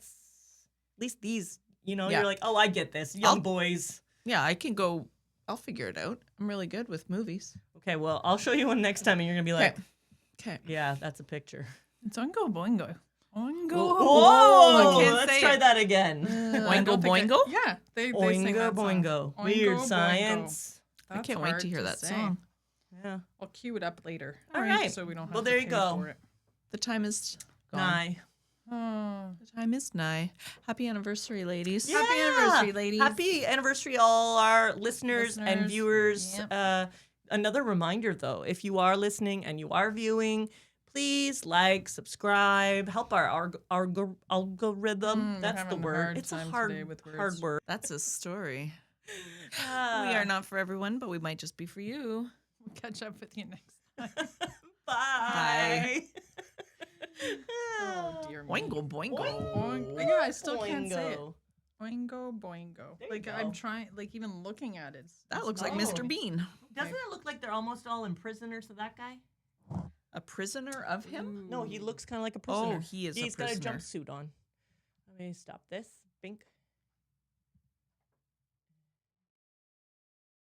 least these, Yeah. you're like, oh, I get this. Young I'll- boys. Yeah, I can go. I'll figure it out. I'm really good with movies. Okay, well, I'll show you one next time and you're going to be like, Okay. yeah, that's a picture. It's Oingo Boingo. Oingo. Whoa! I can't Let's say try it. that again. I Oingo don't think Boingo? Yeah. They sing Oingo that song. boingo. Oingo Weird boingo. science. I That's can't wait hard to hear that say. song. Yeah. I'll cue it up later. All right. So we don't have Well, to there you pay go. for it. The time is gone. Nye. Oh. The time is nigh. Happy anniversary, ladies. Yeah. Happy anniversary, ladies. Happy anniversary, all our listeners and Listeners. viewers. Yep. Another reminder, though, if you are listening and you are viewing, please like, subscribe, help our algorithm. we're That's the having a word. hard It's a time hard, today with hard words. word. That's a story. We Ah. are not for everyone, but we might just be for you. We'll catch up with you next time. Bye. Oh, dear me. Boingo, boingo. Oing- Yeah, I still can't say it. Boingo. Oingo Boingo. There you Like, go. I'm trying, like, even looking at it. That looks like Oh. Mr. Bean. Doesn't it look like they're almost all in prisoners of that guy? A prisoner of him? No, he looks kind of like a prisoner. Oh, he is a He's got a prisoner. jumpsuit on. Let me stop this. Bink.